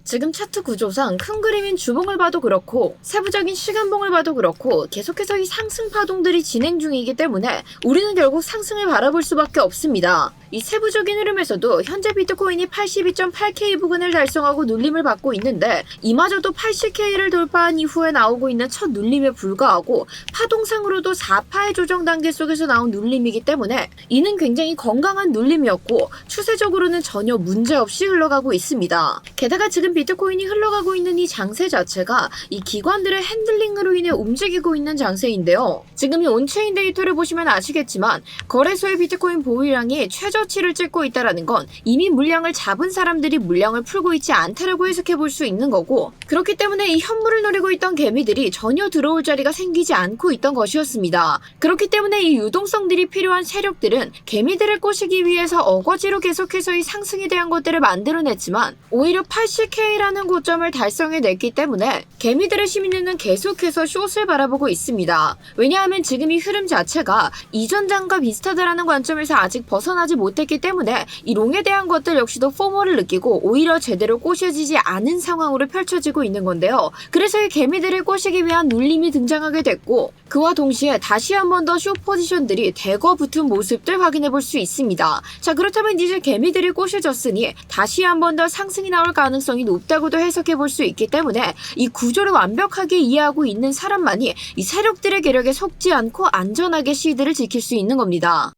지금 차트 구조상 큰 그림인 주봉을 봐도 그렇고 세부적인 시간봉을 봐도 그렇고 계속해서 이 상승 파동들이 진행 중이기 때문에 우리는 결국 상승을 바라볼 수밖에 없습니다. 이 세부적인 흐름에서도 현재 비트코인이 82.8K 부근을 달성하고 눌림을 받고 있는데 이마저도 80K를 돌파한 이후에 나오고 있는 첫 눌림에 불과하고 파동상으로도 4파의 조정 단계 속에서 나온 눌림이기 때문에 이는 굉장히 건강한 눌림이었고 추세적으로는 전혀 문제없이 흘러가고 있습니다. 게다가 지금 비트코인이 흘러가고 있는 이 장세 자체가 이 기관들의 핸들링으로 인해 움직이고 있는 장세인데요. 지금 이 온체인 데이터를 보시면 아시겠지만 거래소의 비트코인 보유량이 최저치를 찍고 있다는 건 이미 물량을 잡은 사람들이 물량을 풀고 있지 않다라고 해석해 볼 수 있는 거고, 그렇기 때문에 이 현물을 노리고 있던 개미들이 전혀 들어올 자리가 생기지 않고 있던 것이었습니다. 그렇기 때문에 이 유동성들이 필요한 세력들은 개미들을 꼬시기 위해서 어거지로 계속해서 이 상승에 대한 것들을 만들어냈지만 오히려 80K라는 고점을 달성해냈기 때문에 개미들의 시민들은 계속해서 숏을 바라보고 있습니다. 왜냐하면 지금 이 흐름 자체가 이전 장과 비슷하다라는 관점에서 아직 벗어나지 못했기 때문에 이 롱에 대한 것들 역시도 포모를 느끼고 오히려 제대로 꼬셔지지 않은 상황으로 펼쳐지고 있는 건데요. 그래서 이 개미들을 꼬시기 위한 눌림이 등장하게 됐고, 그와 동시에 다시 한 번 더 숏 포지션들이 대거 붙은 모습들 확인해 볼 수 있습니다. 자, 그렇다면 이제 개미들이 꼬셔졌으니 다시 한 번 더 상승이 나올 가능성이 높다고도 해석해 볼 수 있기 때문에 이 구조를 완벽하게 이해하고 있는 사람만이 이 세력들의 계략에 속지 않고 안전하게 시드를 지킬 수 있는 겁니다.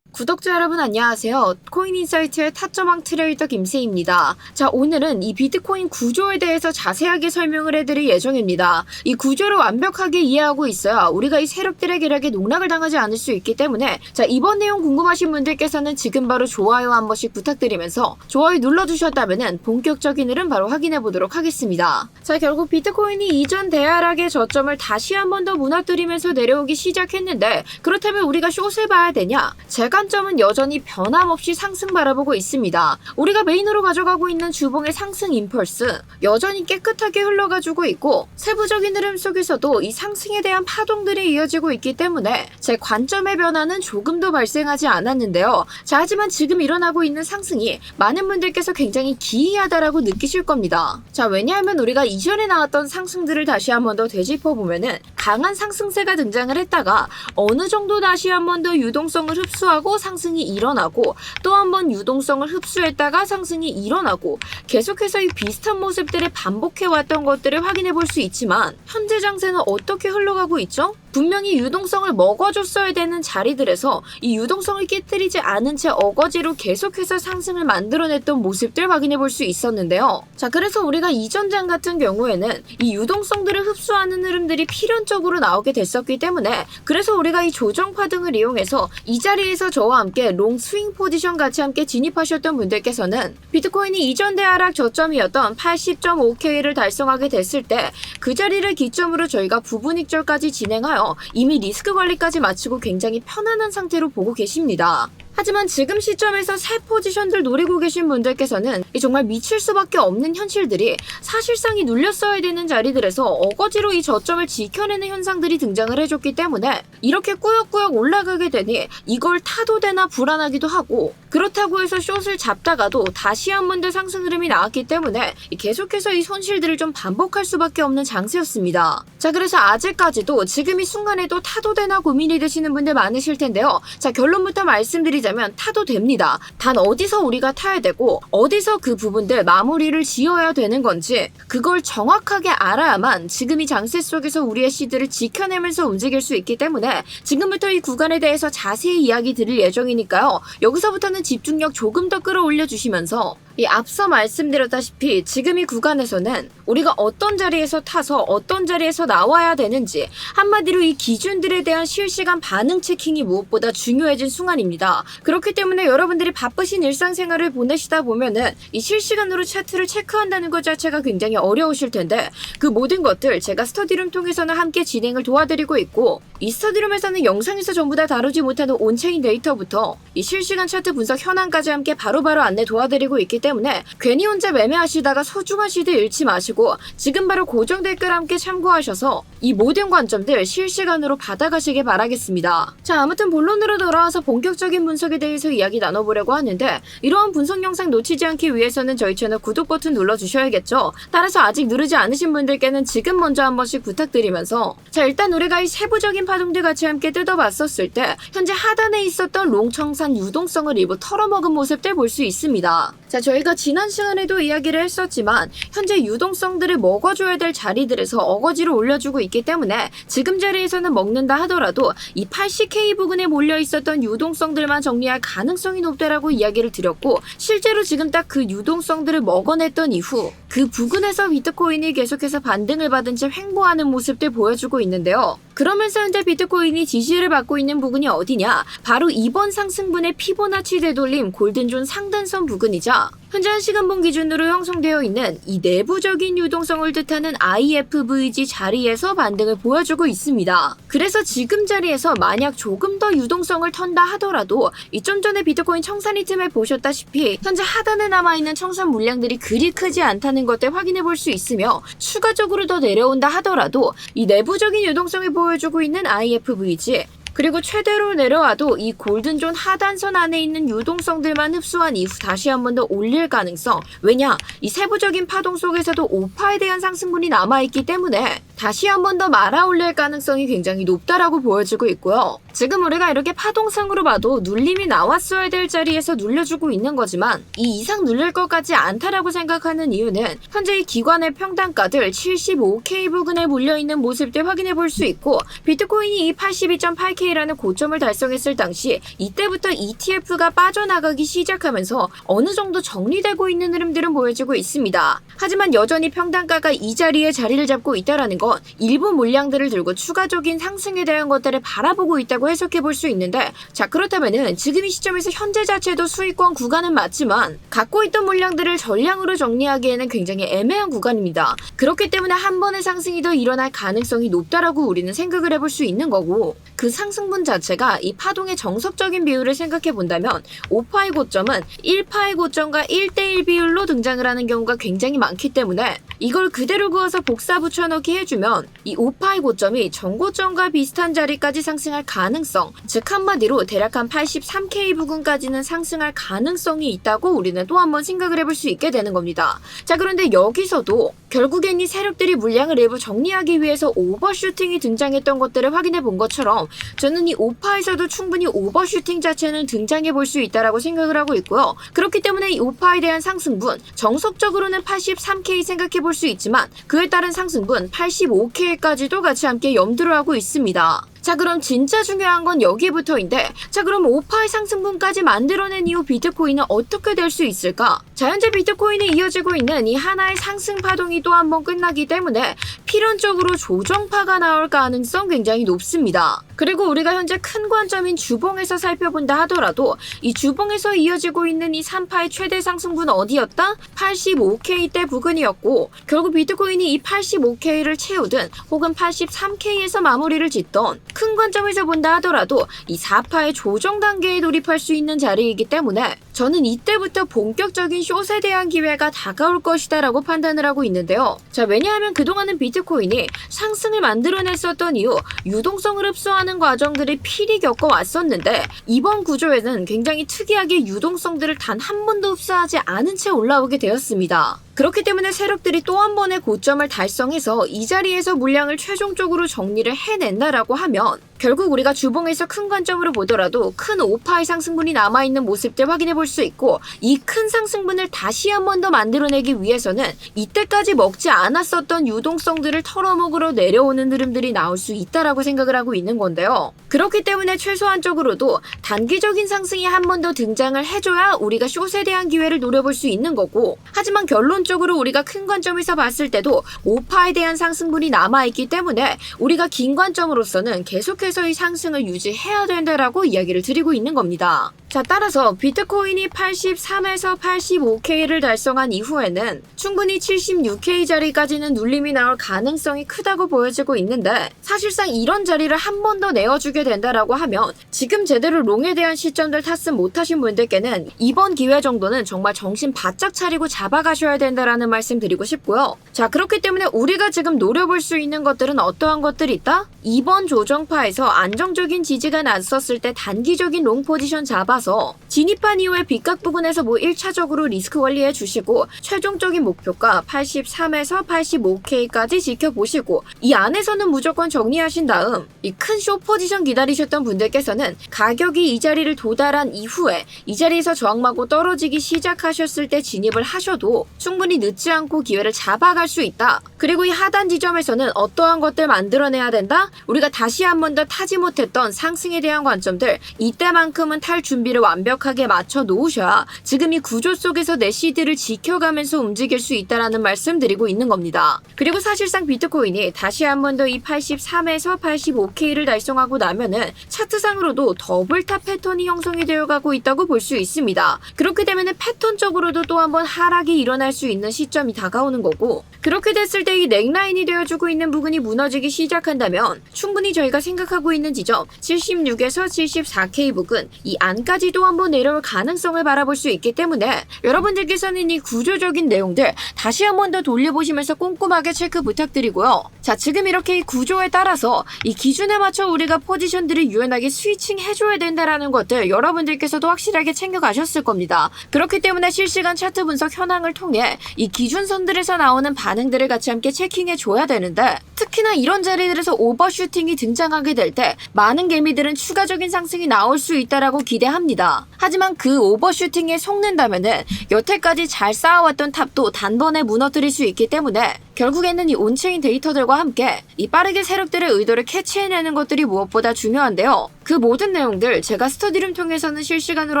구독자 여러분 안녕하세요. 코인인사이트의 타점왕 트레이더 김세희입니다. 자, 오늘은 이 비트코인 구조에 대해서 자세하게 설명을 해드릴 예정입니다. 이 구조를 완벽하게 이해하고 있어야 우리가 이 세력들의 계략에 농락을 당하지 않을 수 있기 때문에, 자, 이번 내용 궁금하신 분들께서는 지금 바로 좋아요 한 번씩 부탁드리면서 좋아요 눌러주셨다면 본격적인 흐름 바로 확인해 보도록 하겠습니다. 자, 결국 비트코인이 이전 대하락의 저점을 다시 한 번 더 무너뜨리면서 내려오기 시작했는데, 그렇다면 우리가 숏을 봐야 되냐? 제가 점은 여전히 변함없이 상승 바라보고 있습니다. 우리가 메인으로 가져가고 있는 주봉의 상승 임펄스 여전히 깨끗하게 흘러가지고 있고, 세부적인 흐름 속에서도 이 상승에 대한 파동들이 이어지고 있기 때문에 제 관점의 변화는 조금도 발생하지 않았는데요. 자, 하지만 지금 일어나고 있는 상승이 많은 분들께서 굉장히 기이하다라고 느끼실 겁니다. 자, 왜냐하면 우리가 이전에 나왔던 상승들을 다시 한 번 더 되짚어보면은 강한 상승세가 등장을 했다가 어느 정도 다시 한 번 더 유동성을 흡수하고 상승이 일어나고 또 한 번 유동성을 흡수했다가 상승이 일어나고 계속해서 이 비슷한 모습들을 반복해왔던 것들을 확인해 볼 수 있지만, 현재 장세는 어떻게 흘러가고 있죠? 분명히 유동성을 먹어줬어야 되는 자리들에서 이 유동성을 깨뜨리지 않은 채 어거지로 계속해서 상승을 만들어냈던 모습들 확인해 볼 수 있었는데요. 자, 그래서 우리가 이전 장 같은 경우에는 이 유동성들을 흡수하는 흐름들이 필연적으로 나오게 됐었기 때문에, 그래서 우리가 이 조정 파동을 이용해서 이 자리에서 저와 함께 롱 스윙 포지션 같이 함께 진입하셨던 분들께서는 비트코인이 이전 대하락 저점이었던 80.5K를 달성하게 됐을 때 그 자리를 기점으로 저희가 부분익절까지 진행하여 이미 리스크 관리까지 마치고 굉장히 편안한 상태로 보고 계십니다. 하지만 지금 시점에서 새 포지션들 노리고 계신 분들께서는 정말 미칠 수밖에 없는 현실들이 사실상 이 눌렸어야 되는 자리들에서 어거지로 이 저점을 지켜내는 현상들이 등장을 해줬기 때문에 이렇게 꾸역꾸역 올라가게 되니 이걸 타도 되나 불안하기도 하고, 그렇다고 해서 숏을 잡다가도 다시 한 번 더 상승 흐름이 나왔기 때문에 계속해서 이 손실들을 좀 반복할 수밖에 없는 장세였습니다. 자, 그래서 아직까지도 지금 이 순간에도 타도 되나 고민이 되시는 분들 많으실 텐데요. 자, 결론부터 말씀드리자면 타도 됩니다. 단 어디서 우리가 타야 되고 어디서 그 부분들 마무리를 지어야 되는 건지 그걸 정확하게 알아야만 지금 이 장세 속에서 우리의 시드를 지켜내면서 움직일 수 있기 때문에 지금부터 이 구간에 대해서 자세히 이야기 드릴 예정이니까요. 여기서부터는 집중력 조금 더 끌어올려 주시면서, 이 앞서 말씀드렸다시피 지금 이 구간에서는 우리가 어떤 자리에서 타서 어떤 자리에서 나와야 되는지, 한마디로 이 기준들에 대한 실시간 반응 체킹이 무엇보다 중요해진 순간입니다. 그렇기 때문에 여러분들이 바쁘신 일상생활을 보내시다 보면은 이 실시간으로 차트를 체크한다는 것 자체가 굉장히 어려우실 텐데, 그 모든 것들 제가 스터디룸 통해서는 함께 진행을 도와드리고 있고, 이 스터디룸에서는 영상에서 전부 다 다루지 못하는 온체인 데이터부터 이 실시간 차트 분석 현황까지 함께 바로바로 안내 도와드리고 있기 때문에 때문에 괜히 혼자 매매하시다가 소중한 시드 잃지 마시고 지금 바로 고정 댓글 함께 참고하셔서 이 모든 관점들 실시간으로 받아가시길 바라겠습니다. 자, 아무튼 본론으로 돌아와서 본격적인 분석에 대해서 이야기 나눠보려고 하는데 이러한 분석 영상 놓치지 않기 위해서는 저희 채널 구독 버튼 눌러주셔야겠죠. 따라서 아직 누르지 않으신 분들께는 지금 먼저 한 번씩 부탁드리면서 자, 일단 우리가 이 세부적인 파동들 같이 함께 뜯어봤었을 때 현재 하단에 있었던 롱청산 유동성을 일부 털어먹은 모습들 볼 수 있습니다. 자, 저희가 지난 시간에도 이야기를 했었지만 현재 유동성들을 먹어줘야 될 자리들에서 어거지로 올려주고 있기 때문에 지금 자리에서는 먹는다 하더라도 이 80K 부근에 몰려 있었던 유동성들만 정리할 가능성이 높다라고 이야기를 드렸고 실제로 지금 딱 그 유동성들을 먹어냈던 이후 그 부근에서 비트코인이 계속해서 반등을 받은 채 횡보하는 모습들 보여주고 있는데요. 그러면서 현재 비트코인이 지지를 받고 있는 부근이 어디냐? 바로 이번 상승분의 피보나치 되돌림 골든존 상단선 부근이자 현재 1시간봉 기준으로 형성되어 있는 이 내부적인 유동성을 뜻하는 IFVG 자리에서 반등을 보여주고 있습니다. 그래서 지금 자리에서 만약 조금 더 유동성을 턴다 하더라도 이 좀 전에 비트코인 청산이 틈에 보셨다시피 현재 하단에 남아있는 청산 물량들이 그리 크지 않다는 것들 확인해 볼 수 있으며 추가적으로 더 내려온다 하더라도 이 내부적인 유동성을 보여주고 있는 IFVG 그리고 최대로 내려와도 이 골든존 하단선 안에 있는 유동성들만 흡수한 이후 다시 한 번 더 올릴 가능성. 왜냐? 이 세부적인 파동 속에서도 오파에 대한 상승분이 남아있기 때문에 다시 한 번 더 말아 올릴 가능성이 굉장히 높다라고 보여지고 있고요. 지금 우리가 이렇게 파동상으로 봐도 눌림이 나왔어야 될 자리에서 눌려주고 있는 거지만 이 이상 눌릴 것 같지 않다라고 생각하는 이유는 현재 이 기관의 평단가들 75K 부근에 몰려있는 모습들 확인해 볼 수 있고 비트코인이 이 82.8K라는 고점을 달성했을 당시 이때부터 ETF가 빠져나가기 시작하면서 어느 정도 정리되고 있는 흐름들은 보여지고 있습니다. 하지만 여전히 평단가가 이 자리에 자리를 잡고 있다라는 건 일부 물량들을 들고 추가적인 상승에 대한 것들을 바라보고 있다고 해석해 볼 수 있는데 자, 그렇다면은 지금 이 시점에서 현재 자체도 수익권 구간은 맞지만 갖고 있던 물량들을 전량으로 정리하기에는 굉장히 애매한 구간입니다. 그렇기 때문에 한 번의 상승이 더 일어날 가능성이 높다라고 우리는 생각을 해볼 수 있는 거고 그 상승분 자체가 이 파동의 정석적인 비율을 생각해 본다면 5파의 고점은 1파의 고점과 1대1 비율로 등장을 하는 경우가 굉장히 많기 때문에 이걸 그대로 그어서 복사 붙여넣기 해주면 이 5파의 고점이 전고점과 비슷한 자리까지 상승할 가능성, 즉 한마디로 대략 한 83K 부근까지는 상승할 가능성이 있다고 우리는 또 한 번 생각을 해볼 수 있게 되는 겁니다. 자, 그런데 여기서도 결국엔 이 세력들이 물량을 일부 정리하기 위해서 오버슈팅이 등장했던 것들을 확인해 본 것처럼 저는 이 5파에서도 충분히 오버슈팅 자체는 등장해 볼 수 있다라고 생각을 하고 있고요. 그렇기 때문에 이 5파에 대한 상승분, 정석적으로는 83K 생각해 볼 수 있지만 그에 따른 상승분 85K까지도 같이 함께 염두를 하고 있습니다. 자, 그럼 진짜 중요한 건 여기부터인데 자, 그럼 5파의 상승분까지 만들어낸 이후 비트코인은 어떻게 될 수 있을까? 자, 현재 비트코인이 이어지고 있는 이 하나의 상승 파동이 또 한 번 끝나기 때문에 필연적으로 조정파가 나올 가능성 굉장히 높습니다. 그리고 우리가 현재 큰 관점인 주봉에서 살펴본다 하더라도 이 주봉에서 이어지고 있는 이 3파의 최대 상승분은 어디였다? 85K대 부근이었고 결국 비트코인이 이 85K를 채우든 혹은 83K에서 마무리를 짓던 큰 관점에서 본다 하더라도 이 4파의 조정 단계에 돌입할 수 있는 자리이기 때문에 저는 이때부터 본격적인 숏에 대한 기회가 다가올 것이다 라고 판단을 하고 있는데요. 자, 왜냐하면 그동안은 비트코인이 상승을 만들어냈었던 이후 유동성을 흡수하는 과정들을 필히 겪어왔었는데 이번 구조에는 굉장히 특이하게 유동성들을 단 한 번도 흡수하지 않은 채 올라오게 되었습니다. 그렇기 때문에 세력들이 또 한 번의 고점을 달성해서 이 자리에서 물량을 최종적으로 정리를 해낸다라고 하면 결국 우리가 주봉에서 큰 관점으로 보더라도 큰 5파의 상승분이 남아있는 모습들 확인해 볼 수 있고 이 큰 상승분을 다시 한 번 더 만들어내기 위해서는 이때까지 먹지 않았었던 유동성들을 털어먹으러 내려오는 흐름들이 나올 수 있다라고 생각을 하고 있는 건데요. 그렇기 때문에 최소한적으로도 단기적인 상승이 한 번 더 등장을 해줘야 우리가 숏에 대한 기회를 노려볼 수 있는 거고 하지만 결론적으로 우리가 큰 관점에서 봤을 때도 5파에 대한 상승분이 남아있기 때문에 우리가 긴 관점으로서는 계속해서 계속해서 이 상승을 유지해야 된다라고 이야기를 드리고 있는 겁니다. 자, 따라서 비트코인이 83에서 85K를 달성한 이후에는 충분히 76K 자리까지는 눌림이 나올 가능성이 크다고 보여지고 있는데, 사실상 이런 자리를 한 번 더 내어주게 된다라고 하면 지금 제대로 롱에 대한 시점들 탑승 못하신 분들께는 이번 기회 정도는 정말 정신 바짝 차리고 잡아가셔야 된다라는 말씀 드리고 싶고요. 자, 그렇기 때문에 우리가 지금 노려볼 수 있는 것들은 어떠한 것들이 있다? 이번 조정파에서 안정적인 지지가 났었을 때 단기적인 롱 포지션 잡아서 진입한 이후에 빗각 부근에서 1차적으로 리스크 관리해 주시고, 최종적인 목표가 83에서 85K까지 지켜보시고, 이 안에서는 무조건 정리하신 다음 이 큰 숏 포지션 기다리셨던 분들께서는 가격이 이 자리를 도달한 이후에 이 자리에서 저항하고 떨어지기 시작하셨을 때 진입을 하셔도 충분히 늦지 않고 기회를 잡아갈 수 있다. 그리고 이 하단 지점에서는 어떠한 것들 만들어내야 된다? 우리가 다시 한 번 더 타지 못했던 상승에 대한 관점들, 이때만큼은 탈 준비를 완벽하게 맞춰 놓으셔야 지금 이 구조 속에서 내 시드를 지켜가면서 움직일 수 있다라는 말씀 드리고 있는 겁니다. 그리고 사실상 비트코인이 다시 한 번 더 이 83에서 85K를 달성하고 나면은 차트상으로도 더블탑 패턴이 형성이 되어가고 있다고 볼 수 있습니다. 그렇게 되면은 패턴적으로도 또 한 번 하락이 일어날 수 있는 시점이 다가오는 거고, 그렇게 됐을 때 이 넥라인이 되어주고 있는 부분이 무너지기 시작한다면 충분히 저희가 생각하고 있는 지점 76에서 74K 부근, 이 안까지도 한번 내려올 가능성을 바라볼 수 있기 때문에 여러분들께서는 이 구조적인 내용들 다시 한번 더 돌려보시면서 꼼꼼하게 체크 부탁드리고요. 자, 지금 이렇게 이 구조에 따라서 이 기준에 맞춰 우리가 포지션들을 유연하게 스위칭 해줘야 된다라는 것들 여러분들께서도 확실하게 챙겨가셨을 겁니다. 그렇기 때문에 실시간 차트 분석 현황을 통해 이 기준선들에서 나오는 반응들을 같이 함께 체킹해 줘야 되는데, 특히나 이런 자리들에서 오버슈팅이 등장하게 될 때 많은 개미들은 추가적인 상승이 나올 수 있다라고 기대합니다. 하지만 그 오버슈팅에 속는다면은 여태까지 잘 쌓아왔던 탑도 단번에 무너뜨릴 수 있기 때문에 결국에는 이 온체인 데이터들과 함께 이 빠르게 세력들의 의도를 캐치해내는 것들이 무엇보다 중요한데요. 그 모든 내용들 제가 스터디룸 통해서는 실시간으로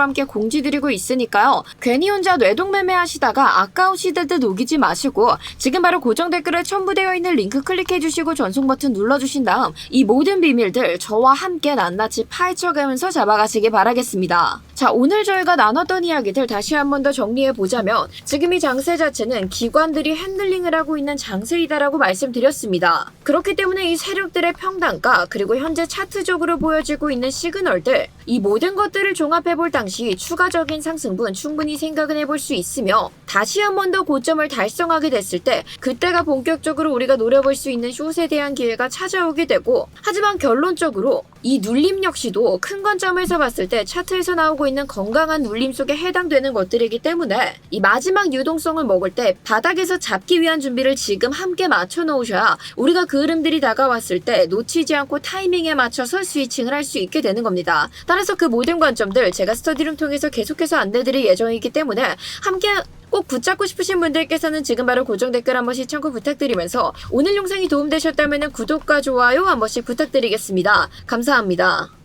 함께 공지드리고 있으니까요. 괜히 혼자 뇌동매매 하시다가 아까운 시들들 녹이지 마시고 지금 바로 고정 댓글에 첨부되어 있는 링크 클릭해주시고 전송 버튼 눌러주신 다음 이 모든 비밀들 저와 함께 낱낱이 파헤쳐가면서 잡아가시기 바라겠습니다. 자, 오늘 저희가 나눴던 이야기들 다시 한 번 더 정리해보자면, 지금 이 장세 자체는 기관들이 핸들링을 하고 있는 장세이다라고 말씀드렸습니다. 그렇기 때문에 이 세력들의 평단가, 그리고 현재 차트적으로 보여지고 있는 시그널들, 이 모든 것들을 종합해볼 당시 추가적인 상승분 충분히 생각은 해볼 수 있으며, 다시 한 번 더 고점을 달성하게 됐을 때 그때가 본격적으로 우리가 노려볼 수 있는 숏에 대한 기회가 찾아오게 되고, 하지만 결론적으로 이 눌림 역시도 큰 관점에서 봤을 때 차트에서 나오고 있는 건강한 눌림 속에 해당되는 것들이기 때문에 이 마지막 유동성을 먹을 때 바닥에서 잡기 위한 준비를 지금 함께 맞춰 놓으셔야 우리가 그 흐름들이 다가왔을 때 놓치지 않고 타이밍에 맞춰서 스위칭을 할 수 있게 되는 겁니다. 따라서 그 모든 관점들 제가 스터디룸 통해서 계속해서 안내드릴 예정이기 때문에 함께 꼭 붙잡고 싶으신 분들께서는 지금 바로 고정 댓글 한 번씩 참고 부탁드리면서, 오늘 영상이 도움되셨다면 구독과 좋아요 한 번씩 부탁드리겠습니다. 감사합니다.